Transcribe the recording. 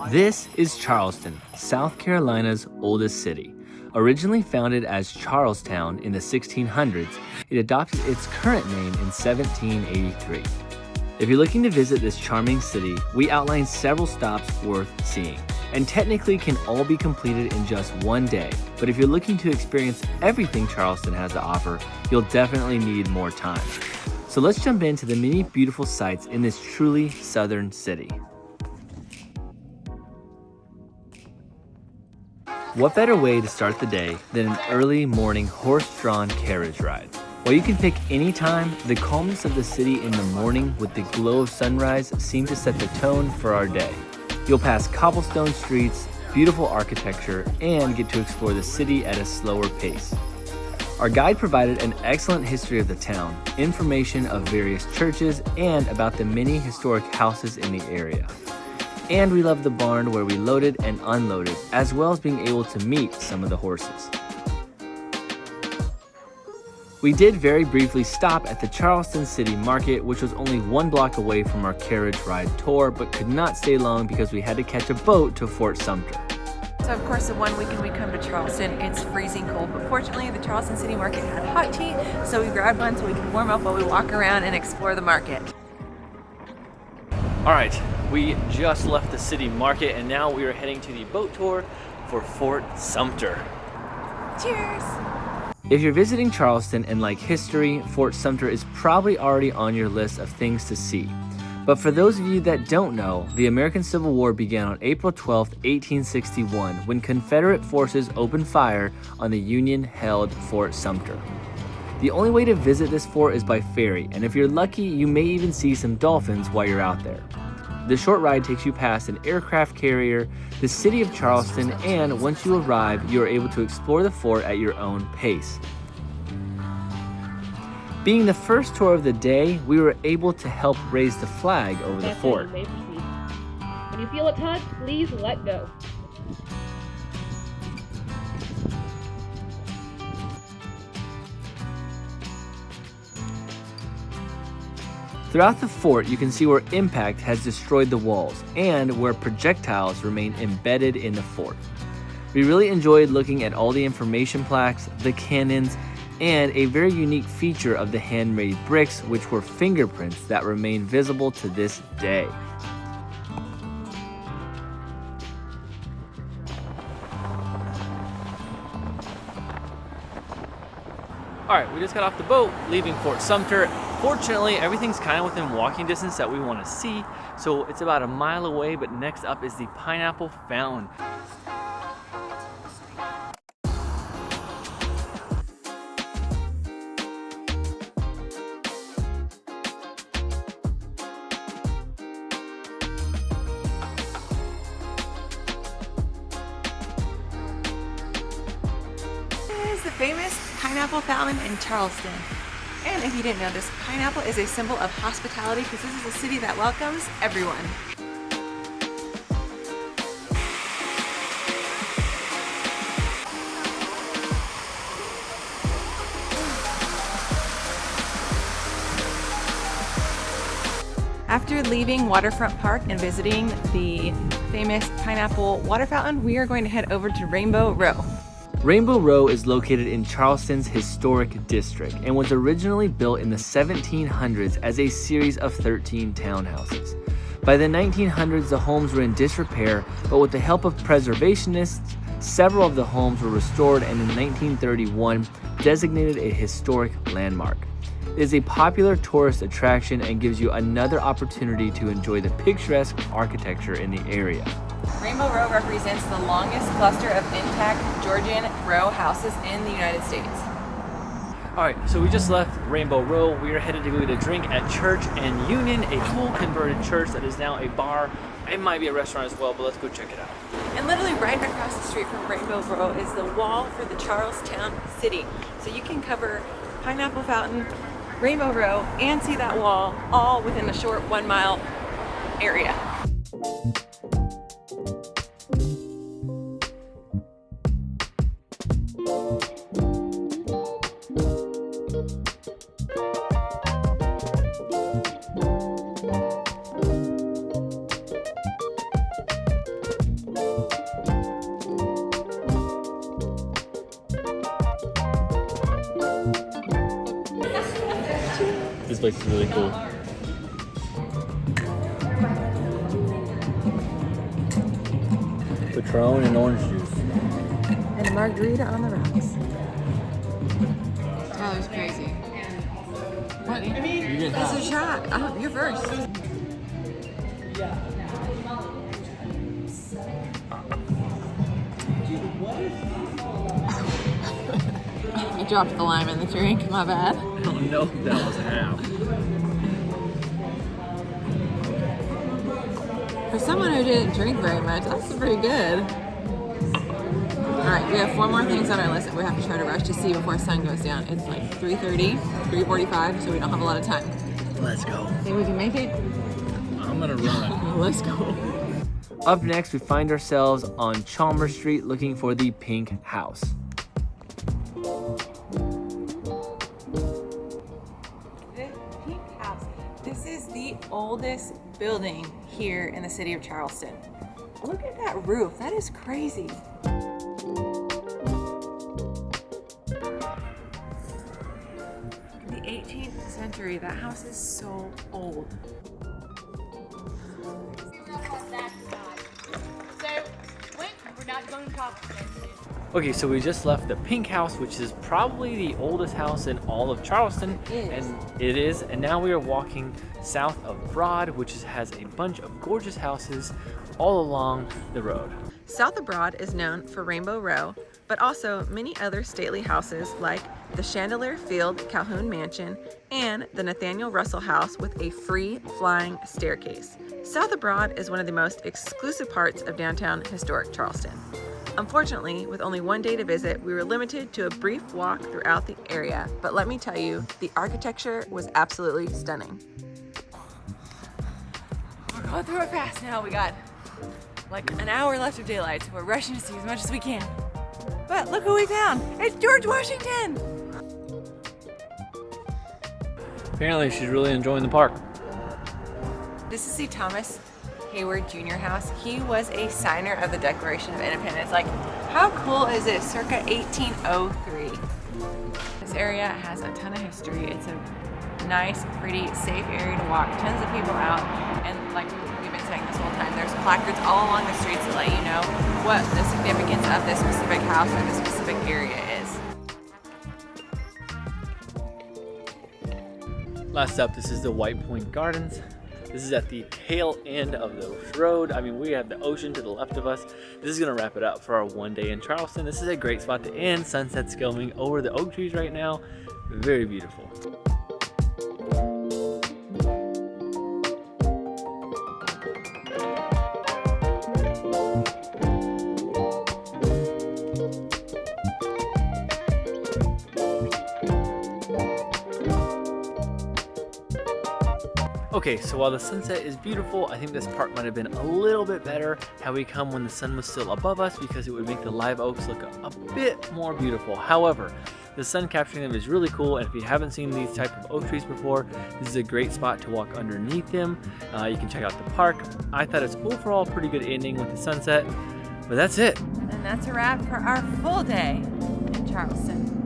This is Charleston, South Carolina's oldest city. Originally founded as Charlestown in the 1600s, it adopted its current name in 1783. If you're looking to visit this charming city, we outline several stops worth seeing, and technically can all be completed in just one day. But if you're looking to experience everything Charleston has to offer, you'll definitely need more time. So let's jump into the many beautiful sights in this truly southern city. What better way to start the day than an early morning horse-drawn carriage ride? While you can pick any time, the calmness of the city in the morning with the glow of sunrise seem to set the tone for our day. You'll pass cobblestone streets, beautiful architecture, and get to explore the city at a slower pace. Our guide provided an excellent history of the town, information of various churches, and about the many historic houses in the area. And we loved the barn where we loaded and unloaded, as well as being able to meet some of the horses. We did very briefly stop at the Charleston City Market, which was only 1 block away from our carriage ride tour, but could not stay long because we had to catch a boat to Fort Sumter. So of course the one weekend we come to Charleston, it's freezing cold, but fortunately the Charleston City Market had hot tea, so we grabbed one so we could warm up while we walk around and explore the market. All right, we just left the city market and now we are heading to the boat tour for Fort Sumter. Cheers! If you're visiting Charleston and like history, Fort Sumter is probably already on your list of things to see. But for those of you that don't know, the American Civil War began on April 12, 1861, when Confederate forces opened fire on the Union-held Fort Sumter. The only way to visit this fort is by ferry, and if you're lucky, you may even see some dolphins while you're out there. The short ride takes you past an aircraft carrier, the city of Charleston, and once you arrive, you are able to explore the fort at your own pace. Being the first tour of the day, we were able to help raise the flag over the fort. When you feel it tug, please let go. Throughout the fort, you can see where impact has destroyed the walls and where projectiles remain embedded in the fort. We really enjoyed looking at all the information plaques, the cannons, and a very unique feature of the handmade bricks, which were fingerprints that remain visible to this day. Alright, we just got off the boat, leaving Fort Sumter. Fortunately, everything's kind of within walking distance that we want to see, so it's about a mile away, but next up is the Pineapple Fountain. This is the famous Pineapple Fountain in Charleston. And if you didn't know, this pineapple is a symbol of hospitality because this is a city that welcomes everyone. After leaving Waterfront Park and visiting the famous Pineapple Water Fountain, we are going to head over to Rainbow Row. Rainbow Row is located in Charleston's historic district and was originally built in the 1700s as a series of 13 townhouses. By the 1900s, the homes were in disrepair, but with the help of preservationists, several of the homes were restored and in 1931 designated a historic landmark. It is a popular tourist attraction and gives you another opportunity to enjoy the picturesque architecture in the area. Rainbow Row represents the longest cluster of intact Georgian row houses in the United States. Alright, so we just left Rainbow Row. We are headed to go get a drink at Church and Union, a full converted church that is now a bar. It might be a restaurant as well, but let's go check it out. And literally right across the street from Rainbow Row is the wall for the Charlestown City. So you can cover Pineapple Fountain, Rainbow Row, and see that wall all within a short 1 mile area. place is really cool. Patron and orange juice. And a margarita on the rocks. Oh, that was crazy. What? It's a shot. Oh, you're first. I dropped the lime in the drink, my bad. Oh no, that was half. For someone who didn't drink very much, that's pretty good. Alright, we have 4 more things on our list that we have to try to rush to see before sun goes down. It's like 3:30, 3:45, so we don't have a lot of time. Let's go. Think we can make it? I'm gonna run. Let's go. Up next, we find ourselves on Chalmers Street looking for the Pink House. The Pink House. This is the oldest building here in the city of Charleston. Look at that roof. That is crazy. The 18th century. That house is so old. Okay, so we just left the Pink House, which is probably the oldest house in all of Charleston. It is. And now we are walking south of Broad, which has a bunch of gorgeous houses all along the road. South of Broad is known for Rainbow Row, but also many other stately houses like the Chandelier Field Calhoun Mansion and the Nathaniel Russell House with a free flying staircase. South of Broad is one of the most exclusive parts of downtown historic Charleston. Unfortunately, with only one day to visit, we were limited to a brief walk throughout the area, but let me tell you, the architecture was absolutely stunning. We're going through it fast now. We got like an hour left of daylight, so we're rushing to see as much as we can. But look who we found! It's George Washington! Apparently she's really enjoying the park. This is the Thomas Hayward Jr. house. He was a signer of the Declaration of Independence. Like, how cool is this? Circa 1803. This area has a ton of history. It's a nice, pretty, safe area to walk. Tons of people out, and like we've been saying this whole time, there's placards all along the streets to let you know what the significance of this specific house or this specific area is. Last up, this is the White Point Gardens. This is at the tail end of the road. I mean, we have the ocean to the left of us. This is gonna wrap it up for our one day in Charleston. This is a great spot to end. Sunset's going over the oak trees right now. Very beautiful. Okay, so while the sunset is beautiful, I think this part might have been a little bit better had we come when the sun was still above us, because it would make the live oaks look a bit more beautiful. However, the sun capturing them is really cool, and if you haven't seen these type of oak trees before, this is a great spot to walk underneath them. You can check out the park. I thought it's overall a pretty good ending with the sunset, but that's it. And that's a wrap for our full day in Charleston.